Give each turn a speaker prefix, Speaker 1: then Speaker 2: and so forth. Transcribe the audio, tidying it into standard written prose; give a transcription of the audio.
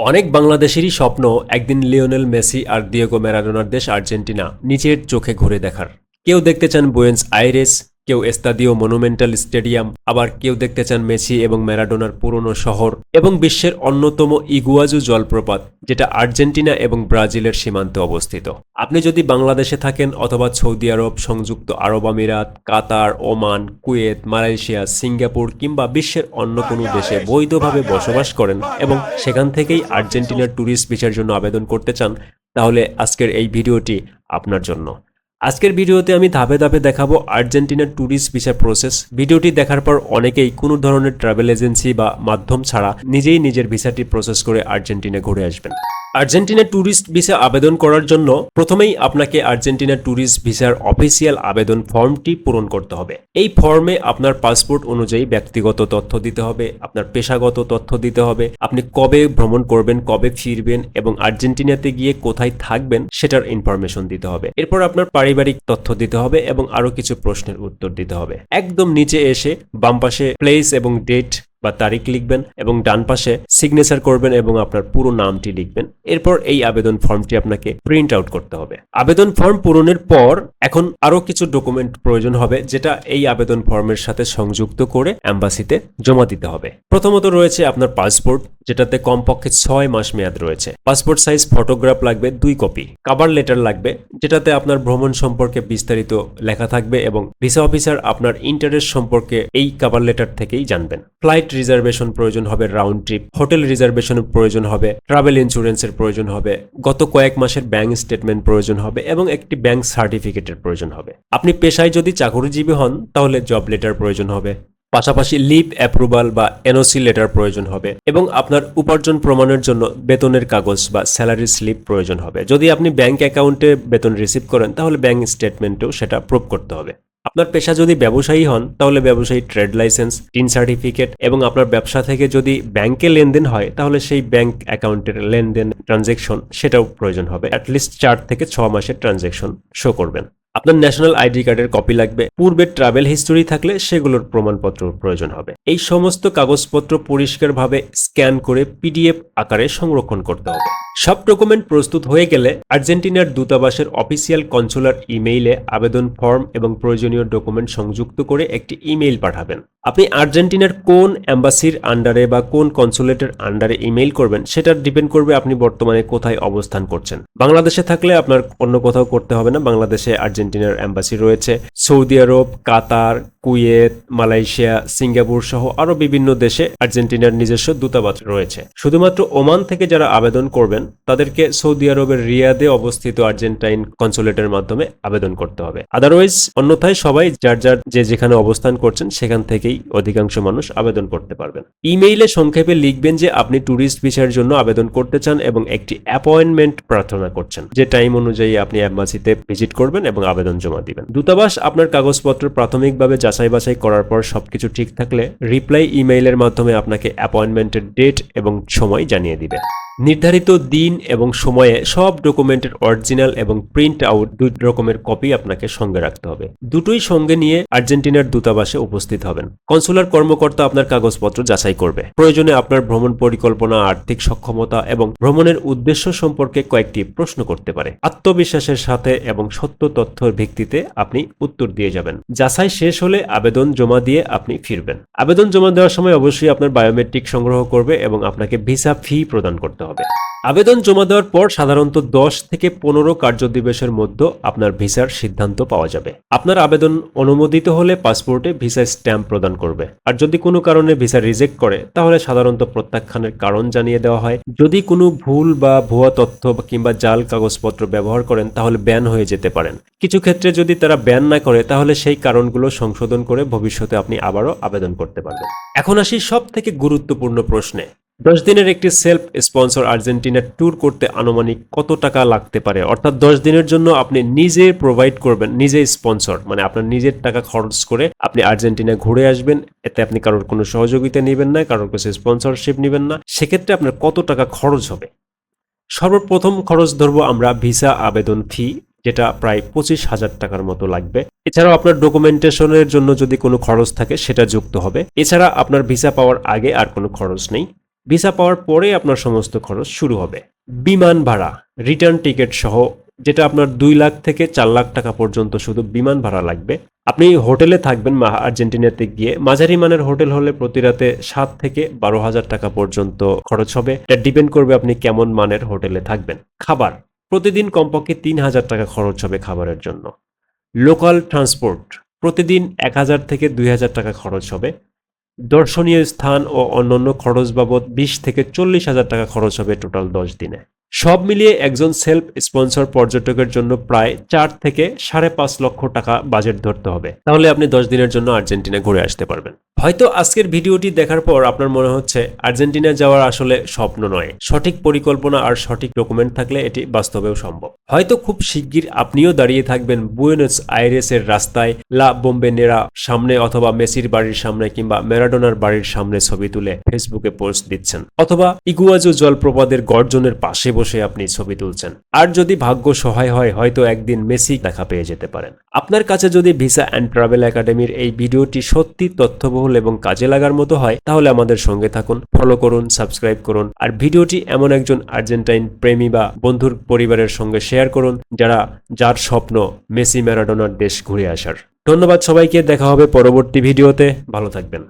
Speaker 1: অনেক বাংলাদেশেরই স্বপ্ন একদিন লিওনেল মেসি আর দিয়েগো ম্যারাডোনার দেশ আর্জেন্টিনা নিজের চোখে ঘুরে দেখার। কেউ দেখতে চান বুয়েন্স আইরেস, কেউ এস্তাদিও মনুমেন্টাল স্টেডিয়াম, আবার কেউ দেখতে চান মেসি এবং ম্যারাডোনার পুরনো শহর এবং বিশ্বের অন্যতম ইগুয়াজু জলপ্রপাত, যেটা আর্জেন্টিনা এবং ব্রাজিলের সীমান্তে অবস্থিত। আপনি যদি বাংলাদেশে থাকেন অথবা সৌদি আরব, সংযুক্ত আরব আমিরাত, কাতার, ওমান, কুয়েত, মালয়েশিয়া, সিঙ্গাপুর কিংবা বিশ্বের অন্য কোনো দেশে বৈধভাবে বসবাস করেন এবং সেখান থেকেই আর্জেন্টিনার ট্যুরিস্ট ভিসার জন্য আবেদন করতে চান, তাহলে আজকের এই ভিডিওটি আপনার জন্য। আজকের ভিডিওতে আমি ধাপে ধাপে দেখাবো আর্জেন্টিনার ট্যুরিস্ট ভিসা প্রসেস। ভিডিওটি দেখার পর অনেকেই কোনো ধরনের ট্রাভেল এজেন্সি বা মাধ্যম ছাড়া নিজেই নিজের ভিসাটি প্রসেস করে আর্জেন্টিনা ঘুরে আসবেন। আর্জেন্টিনা ট্যুরিস্ট ভিসা আবেদন করার জন্য প্রথমেই আপনাকে আর্জেন্টিনা ট্যুরিস্ট ভিসার অফিসিয়াল আবেদন ফর্মটি পূরণ করতে হবে। এই ফর্মে আপনার পাসপোর্ট অনুযায়ী ব্যক্তিগত তথ্য দিতে হবে, আপনার পেশাগত তথ্য দিতে হবে, আপনি কবে ভ্রমণ করবেন, কবে ফিরবেন এবং আর্জেন্টিনাতে গিয়ে কোথায় থাকবেন সেটার ইনফরমেশন দিতে হবে। এরপর আপনার পারিবারিক তথ্য দিতে হবে এবং আরো কিছু প্রশ্নের উত্তর দিতে হবে। একদম নিচে এসে বাম পাশে প্লেস এবং ডেট বা তারিখ লিখবেন এবং ডান পাশে সিগনেচার করবেন এবং আপনার পুরো নামটি লিখবেন। এরপর এই আবেদন ফর্মটি আপনাকে প্রিন্ট আউট করতে হবে। আবেদন ফর্ম পূরণের পর এখন আরো কিছু ডকুমেন্ট প্রয়োজন হবে, যেটা এই আবেদন ফর্মের সাথে সংযুক্ত করে এম্বাসিতে জমা দিতে হবে। প্রথমত রয়েছে আপনার পাসপোর্ট, যেটাতে কমপক্ষে 6 মাস মেয়াদ রয়েছে। পাসপোর্ট সাইজ ফটোগ্রাফ লাগবে 2 কপি। কভার লেটার লাগবে, যেটাতে আপনার ভ্রমণ সম্পর্কে বিস্তারিত লেখা থাকবে এবং ভিসা অফিসার আপনার ইন্টারেস্ট সম্পর্কে এই কভার লেটার থেকেই জানবেন। ফ্লাইট রিজার্ভেশন প্রয়োজন হবে, রাউন্ড ট্রিপ হোটেল রিজার্ভেশনের প্রয়োজন হবে, ট্রাভেল ইন্স্যুরেন্সের প্রয়োজন হবে, গত কয়েক মাসের ব্যাংক স্টেটমেন্ট প্রয়োজন হবে এবং একটি ব্যাংক সার্টিফিকেটের প্রয়োজন হবে। আপনি পেশায় যদি চাকরিজীবী হন তাহলে জব লেটার প্রয়োজন হবে। পাশাপাশি লিভ অ্যাপ্রুভাল বা এনওসি লেটার প্রয়োজন হবে এবং আপনার উপার্জন প্রমাণের জন্য বেতনের কাগজ বা স্যালারি স্লিপ প্রয়োজন হবে। যদি আপনি ব্যাংক অ্যাকাউন্টে বেতন রিসিভ করেন তাহলে ব্যাংক স্টেটমেন্টেও সেটা প্রুভ করতে হবে। আপনার পেশা যদি ব্যবসায়ী হন তাহলে ব্যবসায়ী ট্রেড লাইসেন্স, টিন সার্টিফিকেট এবং আপনার ব্যবসা থেকে যদি ব্যাংকে লেনদেন হয় তাহলে সেই ব্যাংক অ্যাকাউন্টের লেনদেন ট্রানজ্যাকশন সেটাও প্রয়োজন হবে। অ্যাটলিস্ট 4 থেকে 6 মাসের ট্রানজ্যাকশন শো করবেন। আপনার ন্যাশনাল আইডি কার্ডের কপি লাগবে। পূর্বের ট্রাভেল হিস্টোরি থাকলে সেগুলোর প্রমাণপত্র প্রয়োজন হবে। এই সমস্ত কাগজপত্র পরিষ্কারভাবে স্ক্যান করে পিডিএফ আকারে সংরক্ষণ করতে হবে। সব ডকুমেন্ট প্রস্তুত হয়ে গেলে আর্জেন্টিনার দূতাবাসের অফিসিয়াল কনসুলার ইমেইলে আবেদন ফর্ম এবং প্রয়োজনীয় ডকুমেন্ট সংযুক্ত করে একটি ইমেইল পাঠাবেন। আপনি আর্জেন্টিনার কোন এম্বাসির আন্ডারে বা কোন কনসুলেটের আন্ডারে ইমেইল করবেন সেটা ডিপেন্ড করবে আপনি বর্তমানে কোথায় অবস্থান করছেন। বাংলাদেশে থাকলে আপনার অন্য কোথাও করতে হবে না। বাংলাদেশে আর্জেন্টিনার এম্বাসি রয়েছে। সৌদি আরব, কাতার, কুয়েত, মালয়েশিয়া, সিঙ্গাপুর সহ আরো বিভিন্ন দেশে আর্জেন্টিনার নিজস্ব দূতাবাস রয়েছে। শুধুমাত্র ওমান থেকে যারা আবেদন করবেন তাদেরকে সৌদি আরবের রিয়াদে অবস্থিত আর্জেন্টাইন কনসুলেটের মাধ্যমে আবেদন করতে হবে। আদারওয়াইজ অন্যথায় সবাই যার যার যেখানে অবস্থান করছেন সেখান থেকেই অধিকাংশ মানুষ আবেদন করতে পারবেন। ইমেইলে সংক্ষেপে লিখবেন যে আপনি ট্যুরিস্ট ভিসার জন্য আবেদন করতে চান এবং একটি অ্যাপয়েন্টমেন্ট প্রার্থনা করছেন, যে টাইম অনুযায়ী আপনি এম্বাসিতে ভিজিট করবেন এবং আবেদন জমা দিবেন। দূতাবাস আপনার কাগজপত্র প্রাথমিকভাবে যাচাই বাছাই করার পর সবকিছু ঠিক থাকলে রিপ্লাই ইমেইলের মাধ্যমে আপনাকে অ্যাপয়েন্টমেন্টের ডেট এবং সময় জানিয়ে দিবে। নির্ধারিত দিন এবং সময়ে সব ডকুমেন্টের অরিজিনাল এবং প্রিন্ট আউট 2 রকমের কপি আপনাকে সঙ্গে রাখতে হবে। দুটোই সঙ্গে নিয়ে আর্জেন্টিনার দূতাবাসে উপস্থিত হবেন। কনসুলার কর্মকর্তা আপনার কাগজপত্র যাচাই করবে। প্রয়োজনে আপনার ভ্রমণ পরিকল্পনা, আর্থিক সক্ষমতা এবং ভ্রমণের উদ্দেশ্য সম্পর্কে কয়েকটি প্রশ্ন করতে পারে। আত্মবিশ্বাসের সাথে এবং সত্য তথ্যের ভিত্তিতে আপনি উত্তর দিয়ে যাবেন। যাচাই শেষ হলে আবেদন জমা দিয়ে আপনি ফিরবেন। আবেদন জমা দেওয়ার সময় অবশ্যই আপনার বায়োমেট্রিক সংগ্রহ করবে এবং আপনাকে ভিসা ফি প্রদান করতে হবে। আবেদন জমা দেওয়ার পর সাধারণত 10 থেকে 15 কার্যদিবসের মধ্যে আপনার ভিসার সিদ্ধান্ত পাওয়া যাবে। আপনার আবেদন অনুমোদিত হলে পাসপোর্টে ভিসা স্ট্যাম্প প্রদান করবে। আর যদি কোনো কারণে ভিসা রিজেক্ট করে তাহলে সাধারণত প্রত্যাখ্যানের কারণ জানিয়ে দেওয়া হয়। যদি কোনো ভুল বা ভুয়া তথ্য কিংবা জাল কাগজপত্র ব্যবহার করেন তাহলে ব্যান হয়ে যেতে পারেন। কিছু ক্ষেত্রে যদি তারা ব্যান না করে তাহলে সেই কারণগুলো সংশোধন করে ভবিষ্যতে আপনি আবারও আবেদন করতে পারবেন। এখন আসি সব থেকে গুরুত্বপূর্ণ প্রশ্নে। 10 দিনের একটি সেলফ স্পন্সর আর্জেন্টিনার ট্যুর করতে আনুমানিক কত টাকা লাগতে পারে? অর্থাৎ 10 দিনের জন্য আপনি নিজে প্রোভাইড করবেন, নিজে স্পন্সর, মানে আপনার নিজের টাকা খরচ করে আপনি আর্জেন্টিনা ঘুরে আসবেন। এতে আপনি কারোর কোনো সহযোগিতা নেবেন না, কারোর কাছে স্পন্সরশিপ নেবেন না। সেক্ষেত্রে আপনার কত টাকা খরচ হবে? সর্বপ্রথম খরচ ধরবো আমরা ভিসা আবেদন ফি, যেটা প্রায় 25,000 টাকার মতো লাগবে। এছাড়াও আপনার ডকুমেন্টেশনের জন্য যদি কোনো খরচ থাকে সেটা যুক্ত হবে। এছাড়া আপনার ভিসা পাওয়ার আগে আর কোনো খরচ নেই। ভিসা পাওয়ার পরে আপনার সমস্ত খরচ শুরু হবে। বিমান ভাড়া, রিটার্ন টিকিট সহ, যেটা আপনার 2 লাখ থেকে 4 লাখ টাকা পর্যন্ত শুধু বিমান ভাড়া লাগবে। আপনি হোটেলে থাকবেন আর্জেন্টিনাতে গিয়ে, মাঝারি মানের হোটেল হলে প্রতি রাতে 7 থেকে 12,000 টাকা পর্যন্ত খরচ হবে। এটা ডিপেন্ড করবে আপনি কেমন মানের হোটেলে থাকবেন। খাবার, প্রতিদিন কমপক্ষে 3,000 টাকা খরচ হবে খাবারের জন্য। লোকাল ট্রান্সপোর্ট, প্রতিদিন 1,000 থেকে 2,000 টাকা খরচ হবে। দর্শনীয় স্থান ও অন্যান্য খরচ বাবদ 20 থেকে 40,000 টাকা খরচ হবে টোটাল 10 দিনে। সব মিলিয়ে একজন সেলফ স্পন্সর পর্যটকের জন্য প্রায় 4 থেকে 5.5 লক্ষ টাকা বাজেট ধরতে হবে, তাহলে আপনি 10 দিনের জন্য আর্জেন্টিনা ঘুরে আসতে পারবেন। হয়তো আজকের ভিডিওটি দেখার পর আপনার মনে হচ্ছে আর্জেন্টিনা যাওয়ার আসলে স্বপ্ন নয়, সঠিক পরিকল্পনা আর সঠিক ডকুমেন্ট থাকলে এটি বাস্তবেও সম্ভব। হয়তো খুব শিগগির আপনিও দাঁড়িয়ে থাকবেন বুয়েনোস আইরেসের রাস্তায় লা বোম্বেনেরা সামনে, অথবা মেসির বাড়ির সামনে কিংবা ম্যারাডোনার বাড়ির সামনে ছবি তুলে ফেসবুকে পোস্ট দিচ্ছেন, অথবা ইগুয়াজু জলপ্রপাতের গর্জনের পাশে বসে আপনি ছবি তুলছেন। আর যদি ভাগ্য সহায় হয়, হয়তো একদিন মেসি দেখা পেয়ে যেতে পারেন। আপনার কাছে যদি ভিসা অ্যান্ড ট্রাভেল একাডেমির এই ভিডিওটি সত্যি তথ্যবহুল এবং কাজে লাগার মতো হয়, তাহলে আমাদের সঙ্গে থাকুন, ফলো করুন, সাবস্ক্রাইব করুন, আর ভিডিওটি এমন একজন আর্জেন্টাইন প্রেমী বা বন্ধুর পরিবারের সঙ্গে শেয়ার করুন যার স্বপ্ন মেসি ম্যারাডোনার দেশ ঘুরে আসার। ধন্যবাদ সবাইকে, দেখা হবে পরবর্তী ভিডিওতে, ভালো থাকবেন।